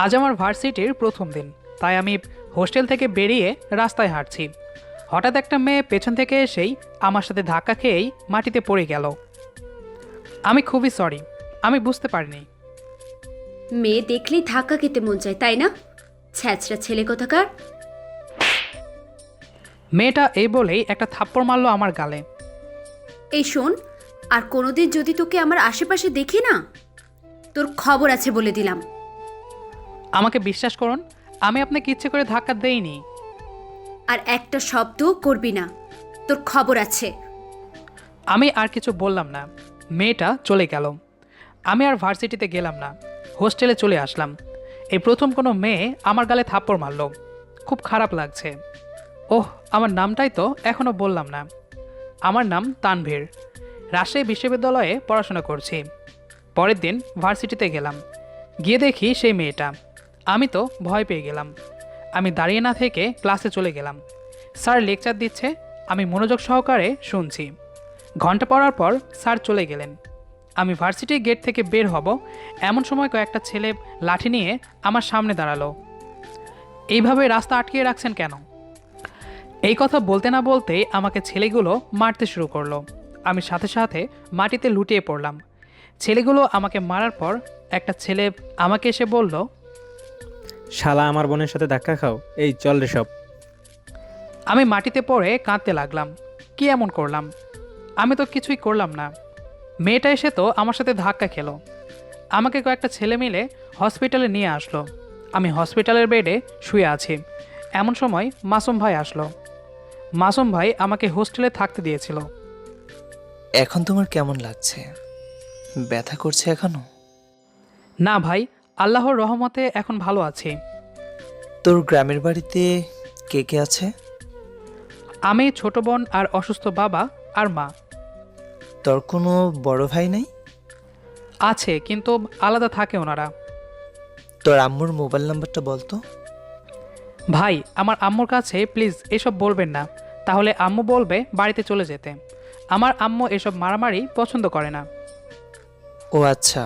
আজ আমার ভার্সিটির প্রথম দিন, তাই আমি হোস্টেল থেকে বেরিয়ে রাস্তায় হাঁটছি। হঠাৎ একটা মেয়ে পেছন থেকে এসেই আমার সাথে ধাক্কা খেয়েই মাটিতে পড়ে গেল। আমি খুবই সরি, আমি বুঝতে পারিনি। মেয়ে দেখলেই ধাক্কা খেতে মন চায়, তাই না? ছ্যাচরা ছেলে কোথাকার। মেয়েটা এই বলেই একটা থাপ্পড় মারলো আমার গালে। এই শোন, আর কোনোদিন যদি তোকে আমার আশেপাশে দেখি না, তোর খবর আছে বলে দিলাম। আমাকে বিশ্বাস করুন, আমি আপনাকে ইচ্ছে করে ধাক্কা দেইনি। আর একটা শব্দও করবি না, তোর খবর আছে। আমি আর কিছু বললাম না, মেয়েটা চলে গেল। আমি আর ভার্সিটিতে গেলাম না, হোস্টেলে চলে আসলাম। এই প্রথম কোনো মেয়ে আমার গালে থাপ্পড় মারলো, খুব খারাপ লাগছে। ওহ, আমার নামটাই তো এখনও বললাম না। আমার নাম তানভীর, রাজশাহী বিশ্ববিদ্যালয়ে পড়াশোনা করছি। পরের দিন ভার্সিটিতে গেলাম, গিয়ে দেখি সেই মেয়েটা। আমি তো ভয় পেয়ে গেলাম। আমি দাঁড়িয়ে না থেকে ক্লাসে চলে গেলাম। স্যার লেকচার দিচ্ছে, আমি মনোযোগ সহকারে শুনছি। ঘন্টা পড়ার পর স্যার চলে গেলেন। আমি ভার্সিটির গেট থেকে বের হব, এমন সময় কয়েকটা ছেলে লাঠি নিয়ে আমার সামনে দাঁড়ালো। এইভাবে রাস্তা আটকিয়ে রাখছেন কেন? এই কথা বলতে না বলতেই আমাকে ছেলেগুলো মারতে শুরু করলো। আমি সাথে সাথে মাটিতে লুটিয়ে পড়লাম। ছেলেগুলো আমাকে মারার পর একটা ছেলে আমাকে এসে বলল, শালা আমার বোনের সাথে ধাক্কা খাও, এই চল রে সব। আমি মাটিতে পড়ে কাঁদতে লাগলাম। কি এমন করলাম? আমি তো কিছুই করলাম না। মেয়েটা এসে তো আমার সাথে ধাক্কা খেলো। আমাকে কয়েকটা ছেলে মিলে হসপিটালে নিয়ে আসলো। আমি হসপিটালের বেডে শুয়ে আছি। এমন সময় মাসুম ভাই আসলো। মাসুম ভাই আমাকে হোস্টেলে থাকতে দিয়েছিল। এখন তোমার কেমন লাগছে? ব্যথা করছে এখনো? না ভাই, আল্লাহর রহমতে এখন ভালো আছি। তোর গ্রামের বাড়িতে কে কে আছে? আমি, ছোট বোন আর অসুস্থ বাবা আর মা। তোর কোনো বড় ভাই নেই? আছে, কিন্তু আলাদা থাকে ওনারা। তোর আম্মুর মোবাইল নাম্বারটা বলতো। ভাই, আমার আম্মুর কাছে প্লিজ এসব বলবেন না, তাহলে আম্মু বলবে বাড়িতে চলে যেতে। আমার আম্মু এসব মারামারি পছন্দ করে না। ও আচ্ছা,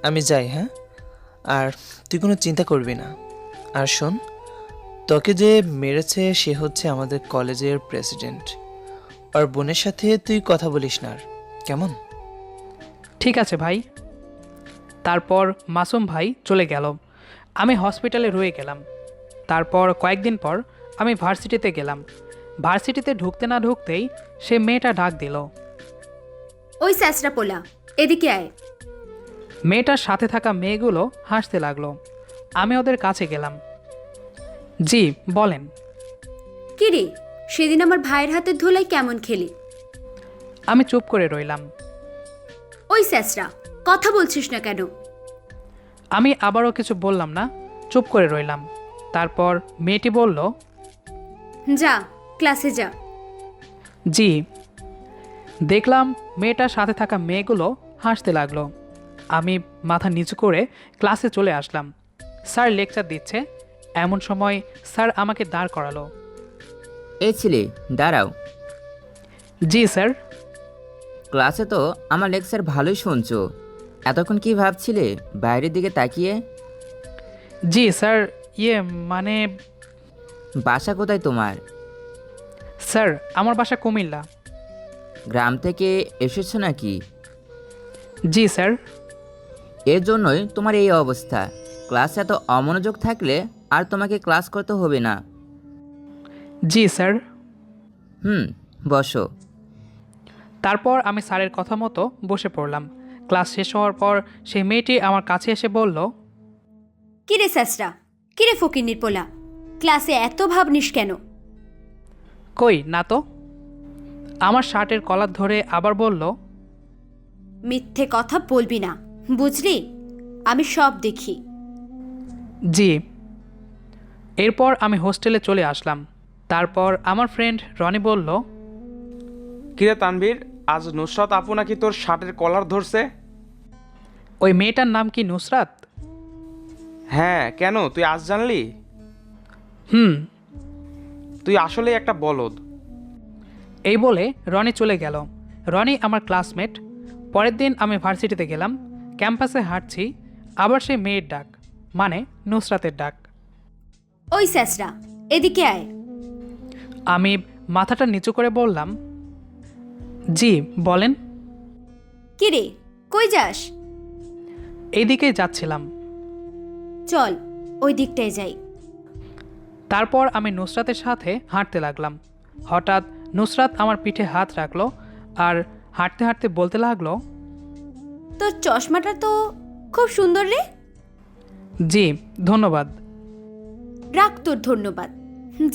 আমি যাই। হ্যাঁ, আর তুই কোনো চিন্তা করবি না। আর শোন, তোকে যে মেরেছে সে হচ্ছে আমাদের কলেজের প্রেসিডেন্ট। আর বোনের সাথে তুই কথা বলিস না আর, কেমন? ঠিক আছে ভাই। তারপর মাসুম ভাই চলে গেল। আমি হসপিটালে রয়ে গেলাম। তারপর কয়েকদিন পর আমি ভার্সিটিতে গেলাম। ভার্সিটিতে ঢুকতে না ঢুকতেই সে মেয়েটা ডাক দিল। ওই স্যাচরা পোলা, এদিকে আয়। মেয়েটার সাথে থাকা মেয়েগুলো হাসতে লাগলো। আমি ওদের কাছে গেলাম। জি বলেন। কি রে, সেদিন আমার ভাইয়ের হাতের ধুলাই কেমন খেলি? আমি চুপ করে রইলাম। ওই স্যাচরা, কথা বলছিস না কেন? আমি আবারও কিছু বললাম না, চুপ করে রইলাম। তারপর মেয়েটি বলল, যা, ক্লাসে যা। জি। দেখলাম মেয়েটার সাথে থাকা মেয়েগুলো হাসতে লাগলো। আমি মাথা নিচু করে ক্লাসে চলে আসলাম। স্যার লেকচার দিচ্ছে, এমন সময় স্যার আমাকে দাঁড় করালো। এই ছেলে, দাঁড়াও। জি স্যার। ক্লাসে তো আমার লেকচার ভালোই শুনছো, এতক্ষণ কি ভাবছিলে বাইরের দিকে তাকিয়ে? জি স্যার, মানে বাসা কোথায় তোমার? স্যার, আমার বাসা কুমিল্লা। গ্রাম থেকে এসেছো নাকি? জি স্যার। এর জন্যই তোমার এই অবস্থা। ক্লাসে এত অমনোযোগ থাকলে আর তোমাকে ক্লাস করতে হবে না। জি স্যার। বসো। তারপর আমি স্যারের কথা মতো বসে পড়লাম। ক্লাস শেষ হওয়ার পর সেই মেয়েটি আমার কাছে এসে বলল, কিরে স্যাচরা, কিরে ফকিন্নির পোলা, ক্লাসে এত ভাবনিস কেন? কই না তো। আমার শার্টের কলার ধরে আবার বলল, মিথ্যে কথা বলবি না, বুঝলি? আমি সব দেখি। জি। এরপর আমি হোস্টেলে চলে আসলাম। তারপর আমার ফ্রেন্ড রনি বলল, কিরে তানভীর, আজ নুসরাত আপু নাকি তোর শার্টের কলার ধরছে? ওই মেয়েটার নাম কি নুসরাত? হ্যাঁ, কেন তুই আজ জানলি? হুম। তুই আসলে একটা বলদ। এই বলে রনি চলে গেল। রনি আমার ক্লাসমেট। পরের দিন আমি ভার্সিটিতে গেলাম। ক্যাম্পাসে হাঁটছি, আবার সেই মেয়ের ডাক। মানে নুসরাতের ডাক। ওই স্যাসরা, এদিকে আয়। আমি মাথাটা নিচু করে বললাম, জি বলেন। কিরে, কই যাস? এইদিকেই যাচ্ছিলাম। চল, ওই দিকটায় যাই। তারপর আমি নুসরাতের সাথে হাঁটতে লাগলাম। হঠাৎ নুসরাত আমার পিঠে হাত রাখলো আর হাঁটতে হাঁটতে বলতে লাগলো, তোর চশমাটা তো খুব সুন্দর রে। জি ধন্যবাদ। রাখ তোর ধন্যবাদ,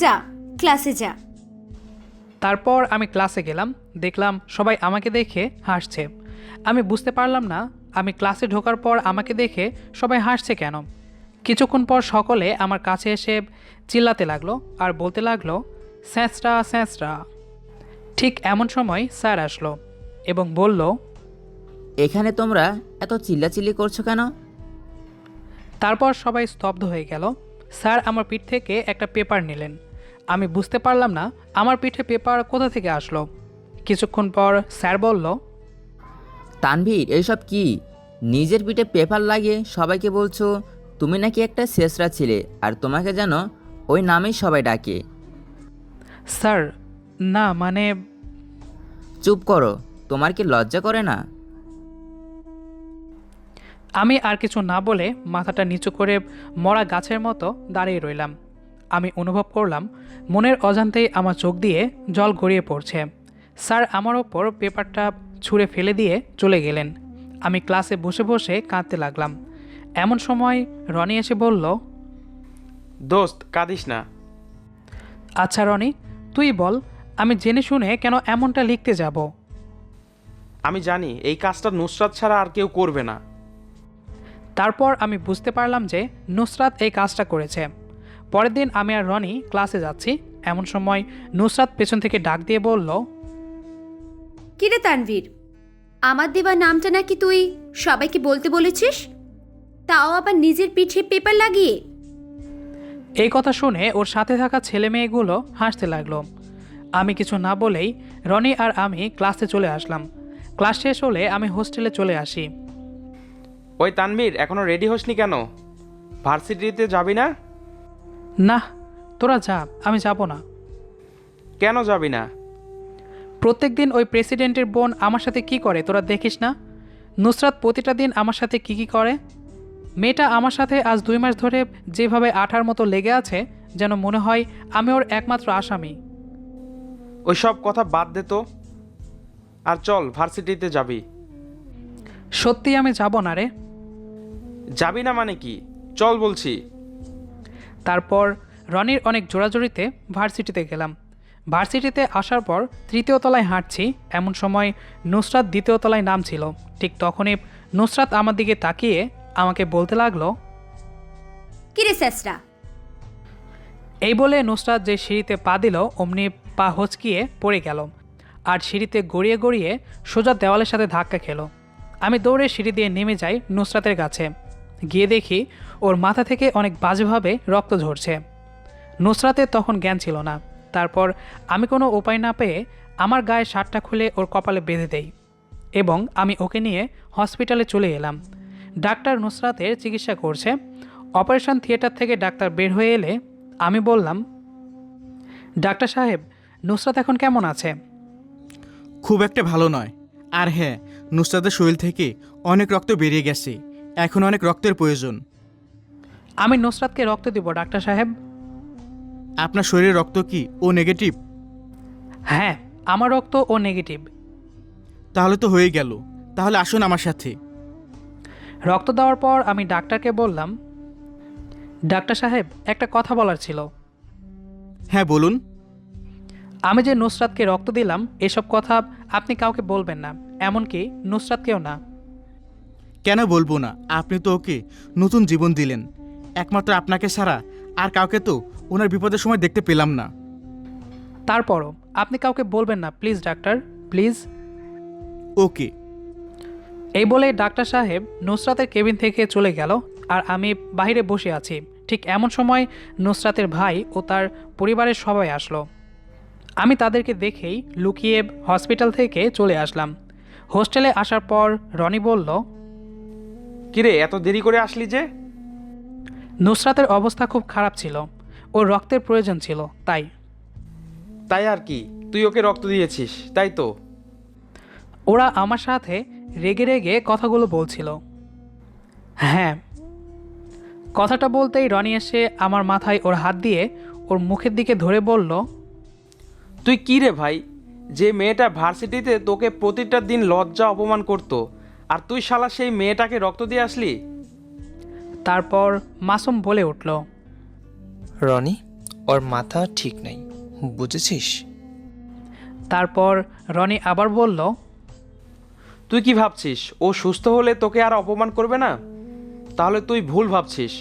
যা ক্লাসে যা। তারপর আমি ক্লাসে গেলাম, দেখলাম সবাই আমাকে দেখে হাসছে। আমি বুঝতে পারলাম না আমি ক্লাসে ঢোকার পর আমাকে দেখে সবাই হাসছে কেন। কিছুক্ষণ পর সকলে আমার কাছে এসে চিল্লাতে লাগলো আর বলতে লাগলো, স্যাঁচরা স্যাঁচরা। ঠিক এমন সময় স্যার আসলো এবং বলল, এখানে তোমরা এত চিল্লাচিল্লি করছো কেন? তারপর সবাই স্তব্ধ হয়ে গেল। স্যার আমার পিঠ থেকে একটা পেপার নিলেন। আমি বুঝতে পারলাম না আমার পিঠে পেপার কোথা থেকে আসলো। কিছুক্ষণ পর স্যার বলল, তানভীর, এইসব কি? নিজের পিঠে পেপার লাগিয়ে সবাইকে বলছো তুমি নাকি একটা শেষরা ছিলে, আর তোমাকে যেন ওই নামেই সবাই ডাকে। স্যার না মানে। চুপ করো, তোমার কি লজ্জা করে না? আমি আর কিছু না বলে মাথাটা নিচু করে মরা গাছের মতো দাঁড়িয়ে রইলাম। আমি অনুভব করলাম মনের অজান্তেই আমার চোখ দিয়ে জল গড়িয়ে পড়ছে। স্যার আমার ওপর পেপারটা ছুঁড়ে ফেলে দিয়ে চলে গেলেন। আমি ক্লাসে বসে বসে কাঁদতে লাগলাম। এমন সময় রনি এসে বলল, দোস্ত কাঁদিস না। আচ্ছা রনি, তুই বল আমি জেনে শুনে কেন এমনটা লিখতে যাব? আমি জানি এই কাজটা নুসরাত ছাড়া আর কেউ করবে না। তারপর আমি বুঝতে পারলাম যে নুসরাত এই কাজটা করেছে। পরের দিন আমি আর রনি ক্লাসে যাচ্ছি। এমন সময় নুসরাত পেছন থেকে ডাক দিয়ে বলল, কিরে তানভীর, আমার দেওয়া নামটা নাকি তুই সবাইকে বলতে বলেছিস, তাও আবার নিজের পিঠে পেপার লাগিয়ে? এই কথা শুনে ওর সাথে থাকা ছেলে মেয়েগুলো হাসতে লাগলো। আমি কিছু না বলেই রনি আর আমি ক্লাসে চলে আসলাম। ক্লাস শেষ হলে আমি হোস্টেলে চলে আসি। ওই তানভীর, এখনো রেডি হসনি কেন? ভার্সিটিতে যাবি না? না, তোরা যা, আমি যাব না। কেন যাবি না? প্রত্যেক দিন ওই প্রেসিডেন্টের বোন আমার সাথে কি করে তোরা দেখিস না? নুসরাত প্রতিটা দিন আমার সাথে কি করে। মেয়েটা আমার সাথে আজ 2 মাস ধরে যেভাবে আঠার মতো লেগে আছে, যেন মনে হয় আমি ওর একমাত্র আসামি। ওই সব কথা বাদ দে তো, আর চল ভার্সিটিতে যাবি। সত্যি আমি যাব না রে। যাবি না মানে কি? চল বলছি। তারপর রনির অনেক জোরাজোরিতে ভার্সিটিতে গেলাম। ভার্সিটিতে আসার পর 3য় তলায় হাঁটছি। এমন সময় নুসরাত 2য় তলায় নামছিল। ঠিক তখনই নুসরাত আমার দিকে তাকিয়ে আমাকে বলতে লাগলো, কিরে স্যাসরা? এই বলে নুসরাত যে সিঁড়িতে পা দিল অমনি পা হচকিয়ে পড়ে গেল আর সিঁড়িতে গড়িয়ে গড়িয়ে সোজা দেওয়ালের সাথে ধাক্কা খেলো। আমি দৌড়ে সিঁড়ি দিয়ে নেমে যাই নুসরাতের কাছে। গিয়ে দেখি ওর মাথা থেকে অনেক বাজেভাবে রক্ত ঝরছে। নুসরাতের তখন জ্ঞান ছিল না। তারপর আমি কোনো উপায় না পেয়ে আমার গায়ে শার্টটা খুলে ওর কপালে বেঁধে দেই এবং আমি ওকে নিয়ে হসপিটালে চলে এলাম। ডাক্তার নুসরাতের চিকিৎসা করছে। অপারেশন থিয়েটার থেকে ডাক্তার বের হয়ে এলে আমি বললাম, ডাক্তার সাহেব, নুসরাত এখন কেমন আছে? খুব একটা ভালো নয়। আর হ্যাঁ, নুসরাতের শরীর থেকে অনেক রক্ত বেরিয়ে গেছে, এখন অনেক রক্তের প্রয়োজন। আমি নুসরাতকে রক্ত দিব ডাক্তার সাহেব। আপনার শরীরে রক্ত কি ও নেগেটিভ? হ্যাঁ, আমার রক্ত ও নেগেটিভ। তাহলে তো হয়ে গেল, তাহলে আসুন আমার সাথে। রক্ত দেওয়ার পর আমি ডাক্তারকে বললাম, ডাক্তার সাহেব, একটা কথা বলার ছিল। হ্যাঁ বলুন। আমি যে নুসরাতকে রক্ত দিলাম এসব কথা আপনি কাউকে বলবেন না, এমনকি নুসরাতকেও না। কেন বলবো না? আপনি তো ওকে নতুন জীবন দিলেন। একমাত্র আপনাকে ছাড়া আর কাউকে তো ওনার বিপদের সময় দেখতে পেলাম না। তারপরও আপনি কাউকে বলবেন না প্লিজ ডাক্তার, প্লিজ। ওকে। এই বলে ডাক্তার সাহেব নুসরাতের কেবিন থেকে চলে গেল আর আমি বাইরে বসে আছি। ঠিক এমন সময় নুসরাতের ভাই ও তার পরিবারের সবাই আসলো। আমি তাদেরকে দেখেই লুকিয়ে হসপিটাল থেকে চলে আসলাম। হোস্টেলে আসার পর রনি বলল, কিরে, এত দেরি করে আসলি যে? নুসরাতের অবস্থা খুব খারাপ ছিল, ওর রক্তের প্রয়োজন ছিল, তাই। তাই আর কি, তুই ওকে রক্ত দিয়েছিস তাই তো? ওরা আমার সাথে রেগে রেগে কথাগুলো বলছিল। হ্যাঁ। কথাটা বলতেই রনি এসে আমার মাথায় ওর হাত দিয়ে ওর মুখের দিকে ধরে বলল, তুই কি রে ভাই, যে মেয়েটা ভার্সিটিতে তোকে প্রতিটা দিন লজ্জা অপমান করতো, আর তুই শালা সেই মেয়েটাকে রক্ত দিয়ে আসলি? তারপর মাসুম বলে উঠল, রনি, ওর মাথা ঠিক নেই, বুঝেছিস? তারপর রনি আবার বলল, তুই কি ভাবছিস ও সুস্থ হলে তোকে আর অপমান করবে না? তাহলে তুই ভুল ভাবছিস,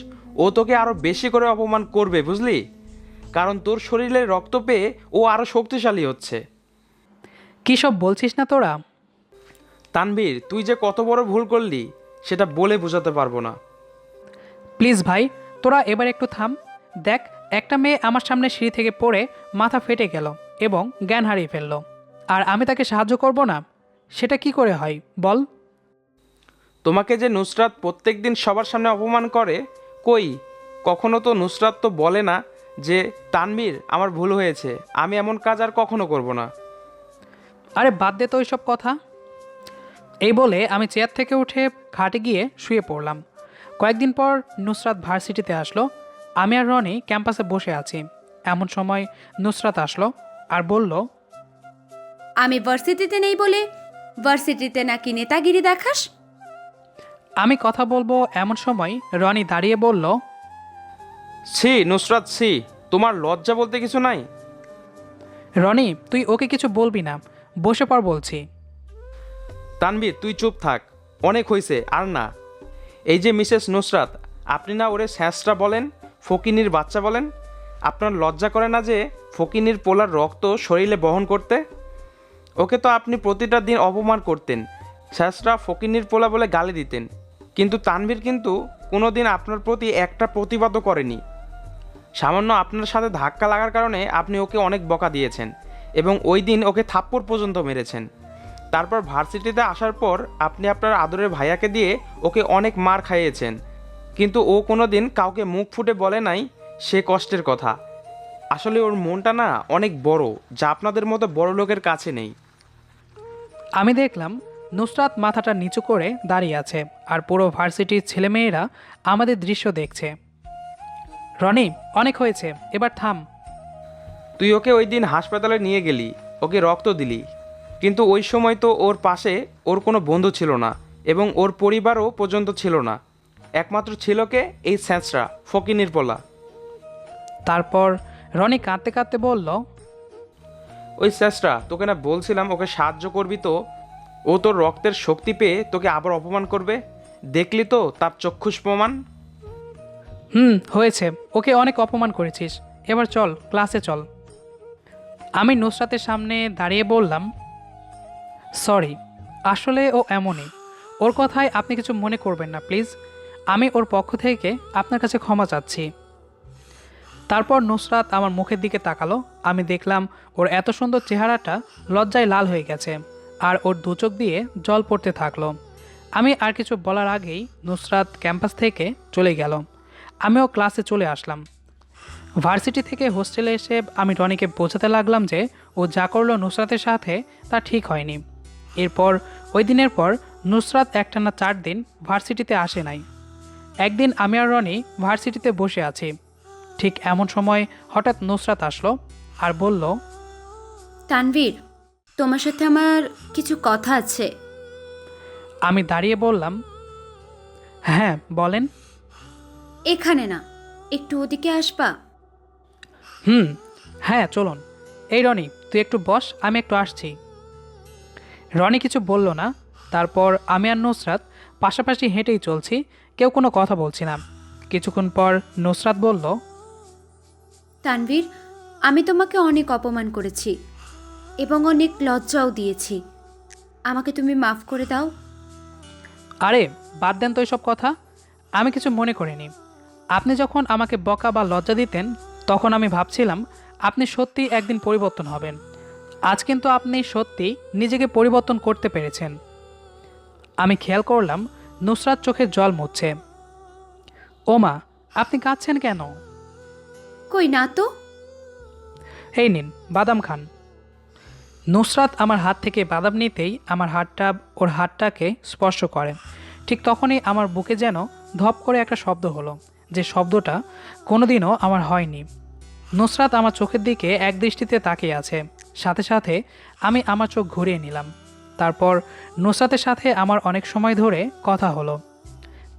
ও তোকে আরও বেশি করে অপমান করবে, বুঝলি? কারণ তোর শরীরে রক্ত পেয়ে ও আরও শক্তিশালী হচ্ছে। কী সব বলছিস না তোরা? তানভীর, তুই যে কত বড় ভুল করলি সেটা বলে বোঝাতে পারবো না। প্লিজ ভাই, তোরা এবার একটু থাম। দেখ, একটা মেয়ে আমার সামনে সিঁড়ি থেকে পড়ে মাথা ফেটে গেল এবং জ্ঞান হারিয়ে ফেলল, আর আমি তাকে সাহায্য করব না? সেটা কি করে হয় বল? তোমাকে যে নুসরাত প্রত্যেক দিন সবার সামনে অপমান করে, কই কখনো তো নুসরাত তো বলে না যে তানভীর আমার ভুল হয়েছে, আমি এমন কাজ আর কখনো করব না। আরে বাদ দে তো ওইসব কথা। এই বলে আমি চেয়ার থেকে উঠে খাটে গিয়ে শুয়ে পড়লাম। কয়েকদিন পর নুসরাত ভার্সিটিতে আসলো। আমি আর রনি ক্যাম্পাসে বসে আছি। এমন সময় নুসরাত আসলো আর বলল, আমি ভার্সিটিতে নেই বলে ভার্সিটিতে নাকি নেতাগিরি দেখাস? আমি কথা বলবো এমন সময় রনি দাঁড়িয়ে বলল, ছি নুসরাত, ছি, তোমার লজ্জা বলতে কিছু নাই? রনি তুই ওকে কিছু বলবি না, বসে পড় বলছি। তানভীর তুই চুপ থাক, অনেক হয়েছে আর না। এই যে মিসেস নুসরাত, আপনি না ওরে স্যাঁচটা বলেন, ফকিনীর বাচ্চা বলেন? আপনার লজ্জা করে না যে ফকিনীর পোলার রক্ত শরীরে বহন করতে? ওকে তো আপনি প্রতিটা দিন অপমান করতেন, স্যাঁচরা ফকিনীর পোলা বলে গালি দিতেন, কিন্তু তানভীর কিন্তু কোনো দিন আপনার প্রতি একটা প্রতিবাদও করেনি। সামান্য আপনার সাথে ধাক্কা লাগার কারণে আপনি ওকে অনেক বকা দিয়েছেন এবং ওই দিন ওকে থাপ্পড় পর্যন্ত মেরেছেন। তারপর ভার্সিটিতে আসার পর আপনি আপনার আদরের ভাইয়াকে দিয়ে ওকে অনেক মার খাইয়েছেন, কিন্তু ও কোনো দিন কাউকে মুখ ফুটে বলে নাই সে কষ্টের কথা। আসলে ওর মনটা না অনেক বড়, যা আপনাদের মতো বড় লোকের কাছে নেই। আমি দেখলাম নুসরাত মাথাটা নিচু করে দাঁড়িয়ে আছে আর পুরো ভার্সিটির ছেলেমেয়েরা আমাদের দৃশ্য দেখছে। রনি, অনেক হয়েছে, এবার থাম। তুই ওকে ওই দিন হাসপাতালে নিয়ে গেলি, ওকে রক্ত দিলি, কিন্তু ওই সময় তো ওর পাশে ওর কোনো বন্ধু ছিল না এবং ওর পরিবারও পর্যন্ত ছিল না। একমাত্র ছিল কে? এই স্যাঁচরা ফকিনীর পোলা। তারপর রনি কাঁদতে কাঁদতে বলল, ওই স্যাঁচরা, তোকে না বলছিলাম ওকে সাহায্য করবি, তো ও তোর রক্তের শক্তি পেয়ে তোকে আবার অপমান করবে। দেখলি তো তার চক্ষুষ প্রমাণ। হয়েছে, ওকে অনেক অপমান করেছিস, এবার চল ক্লাসে চল। আমি নুসরাতের সামনে দাঁড়িয়ে বললাম, সরি, আসলে ও এমনই, ওর কথায় আপনি কিছু মনে করবেন না প্লিজ, আমি ওর পক্ষ থেকে আপনার কাছে ক্ষমা চাচ্ছি। তারপর নুসরাত আমার মুখের দিকে তাকালো। আমি দেখলাম ওর এত সুন্দর চেহারাটা লজ্জায় লাল হয়ে গেছে আর ওর দু চোখ দিয়ে জল পড়তে থাকলো। আমি আর কিছু বলার আগেই নুসরাত ক্যাম্পাস থেকে চলে গেল। আমিও ক্লাসে চলে আসলাম। ভার্সিটি থেকে হোস্টেলে এসে আমি রনিকে বোঝাতে লাগলাম যে ও যা করলো নুসরাতের সাথে তা ঠিক হয়নি। এরপর ওই দিনের পর নুসরাত একটানা 4 দিন ভার্সিটিতে আসে নাই। একদিন আমি আর রনি ভার্সিটিতে বসে আছি, ঠিক এমন সময় হঠাৎ নুসরাত আসলো আর বলল, তানভীর, তোমার সাথে আমার কিছু কথা আছে। আমি দাঁড়িয়ে বললাম, হ্যাঁ বলেন। এখানে না, একটু ওদিকে আসবা? হ্যাঁ চলুন। এই রনি, তুই একটু বস, আমি একটু আসছি। রনি কিছু বলল না। তারপর আমি আর নুসরাত পাশাপাশি হেঁটেই চলছি, কেউ কোনো কথা বলছি না। কিছুক্ষণ পর নুসরাত বলল, তানভীর, আমি তোমাকে অনেক অপমান করেছি এবং অনেক লজ্জাও দিয়েছি, আমাকে তুমি মাফ করে দাও। আরে বাদ দেন তো এসব কথা, আমি কিছু মনে করিনি। আপনি যখন আমাকে বকা বা লজ্জা দিতেন তখন আমি ভাবছিলাম আপনি সত্যি একদিন পরিবর্তন হবেন। আজ কিন্তু আপনি সত্যি নিজেকে পরিবর্তন করতে পেরেছেন। আমি খেয়াল করলাম নুসরাত চোখের জল মুছছে। ও মা, আপনি কাঁদছেন কেন? কই না তো। এই নিন বাদাম খান। নুসরাত আমার হাত থেকে বাদাম নিতেই আমার হাতটা ওর হাতটাকে স্পর্শ করে। ঠিক তখনই আমার বুকে যেন ধপ করে একটা শব্দ হলো, যে শব্দটা কোনোদিনও আমার হয়নি। নুসরাত আমার চোখের দিকে একদৃষ্টিতে তাকিয়ে আছে। সাথে সাথে আমি আমার চোখ ঘুরিয়ে নিলাম। তারপর নুসরাতের সাথে আমার অনেক সময় ধরে কথা হলো।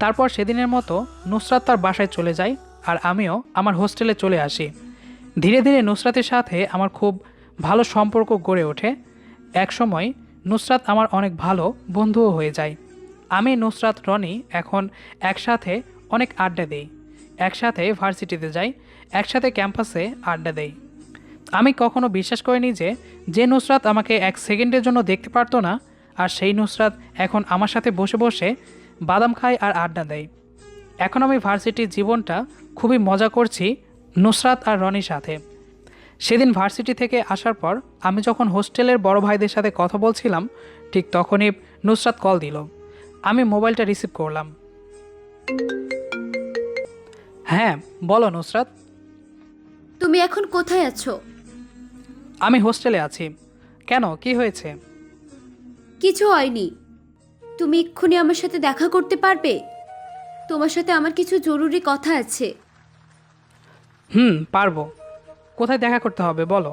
তারপর সেদিনের মতো নুসরাত তার বাসায় চলে যায় আর আমিও আমার হোস্টেলে চলে আসি। ধীরে ধীরে নুসরাতের সাথে আমার খুব ভালো সম্পর্ক গড়ে ওঠে। একসময় নুসরাত আমার অনেক ভালো বন্ধুও হয়ে যায়। আমি নুসরাত রনি এখন একসাথে অনেক আড্ডা দেই, একসাথে ভার্সিটিতে যাই, একসাথে ক্যাম্পাসে আড্ডা দেই। আমি কখনো বিশ্বাস করিনি যে নুসরাত আমাকে এক সেকেন্ডের জন্য দেখতে পারতো না, আর সেই নুসরাত এখন আমার সাথে বসে বসে বাদাম খায় আর আড্ডা দেয়। এখন আমি ভার্সিটির জীবনটা খুবই মজা করছি নুসরাত আর রনির সাথে। সেদিন ভার্সিটি থেকে আসার পর আমি যখন হোস্টেলের বড় ভাইদের সাথে কথা বলছিলাম, ঠিক তখনই নুসরাত কল দিল। আমি মোবাইলটা রিসিভ করলাম। হ্যাঁ বলো নুসরাত। তুমি এখন কোথায় আছো? আমি হোস্টেলে আছি। কেন, কি হয়েছে? কিছু হয়নি। তুমি এক্ষুনি আমার সাথে দেখা করতে পারবে? তোমার সাথে আমার কিছু জরুরি কথা আছে। পারবো। কোথায় দেখা করতে হবে বলো?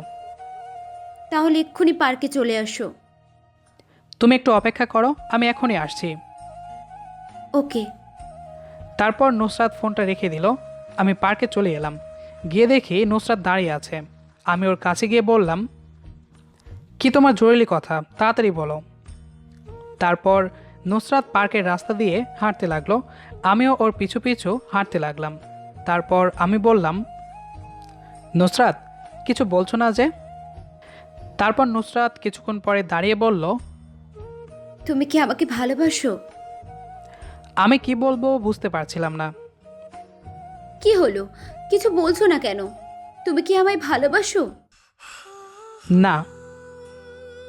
তাহলে এক্ষুনি পার্কে চলে আসো। তুমি একটু অপেক্ষা করো, আমি এখনই আসছি। ওকে। তারপর নুসরাত ফোনটা রেখে দিল। আমি পার্কে চলে এলাম। গিয়ে দেখি নুসরাত দাঁড়িয়ে আছে। আমি ওর কাছে গিয়ে বললাম, কি তোমার জরুরি কথা, তাড়াতাড়ি বলো। তারপর নুসরাত পার্কের রাস্তা দিয়ে হাঁটতে লাগলো। আমিও ওর পিছু পিছু হাঁটতে লাগলাম। তারপর আমি বললাম, নুসরাত কিছু বলছো না যে? তারপর নুসরাত কিছুক্ষণ পরে দাঁড়িয়ে বলল, তুমি কি আমাকে ভালোবাসো? আমি কি বলবো বুঝতে পারছিলাম না। কি হলো, কিছু বলছো না কেন? তুমি কি আমায় ভালোবাসো? না।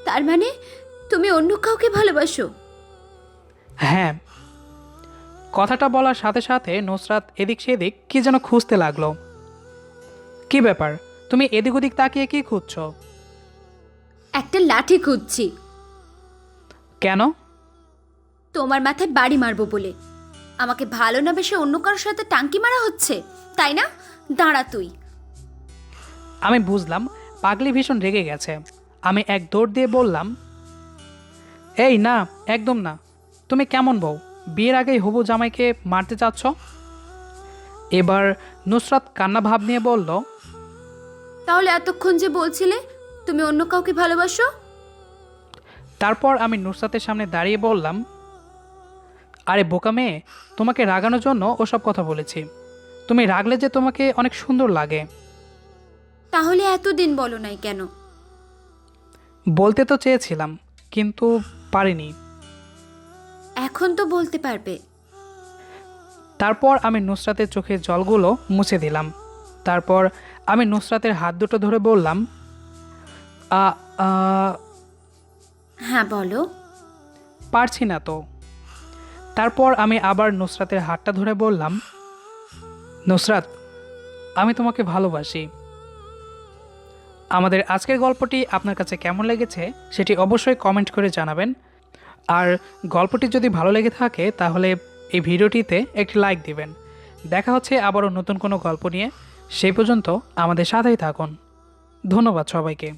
তার মানে তুমি অন্য কাউকে ভালোবাসো? হ্যাঁ। কথাটা বলার সাথে সাথে নুসরাত এদিক সেদিক কি যেন খুঁজতে লাগলো। কি ব্যাপার, তুমি এদিক ওদিক তাকিয়ে কি খুঁজছো? একটা লাঠি খুঁজছি। কেন? তোমার মাথায় বাড়ি মারবো বলে। আমাকে ভালো না বেশে অন্য কারোর সাথে টাঙ্কি মারা হচ্ছে, তাই না? দাঁড়া তুই। আমি বুঝলাম পাগলি ভীষণ রেগে গেছে। আমি এক দৌড় দিয়ে বললাম, এই না, একদম না। তুমি কেমন বউ, বিয়ের আগেই হবু জামাইকে মারতে চাচ্ছ? এবার নুসরাত কান্না ভাব নিয়ে বলল, তাহলে এতক্ষণ যে বলছিলে তুমি অন্য কাউকে ভালোবাসো? তারপর আমি নুসরাতের সামনে দাঁড়িয়ে বললাম, আরে বোকা মেয়ে, তোমাকে রাগানোর জন্য ওসব কথা বলেছি। তুমি রাগলে যে তোমাকে অনেক সুন্দর লাগে। তাহলে এতদিন বলো নাই কেন? বলতে তো চেয়েছিলাম, কিন্তু পারিনি। এখন তো বলতে পারবে। তারপর আমি নুসরাতের চোখের জলগুলো মুছে দিলাম। তারপর আমি নুসরাতের হাত দুটো ধরে বললাম, হ্যাঁ বলো। পারছি না তো। তারপর আমি আবার নুসরাতের হাতটা ধরে বললাম, নুসরাত, আমি তোমাকে ভালোবাসি। আমাদের আজকের গল্পটি আপনার কাছে কেমন লেগেছে সেটি অবশ্যই কমেন্ট করে জানাবেন। আর গল্পটি যদি ভালো লেগে থাকে তাহলে এই ভিডিওটিতে একটি লাইক দিবেন। দেখা হচ্ছে আবারও নতুন কোনো গল্প নিয়ে। সেই পর্যন্ত আমাদের সাথেই থাকুন। ধন্যবাদ সবাইকে।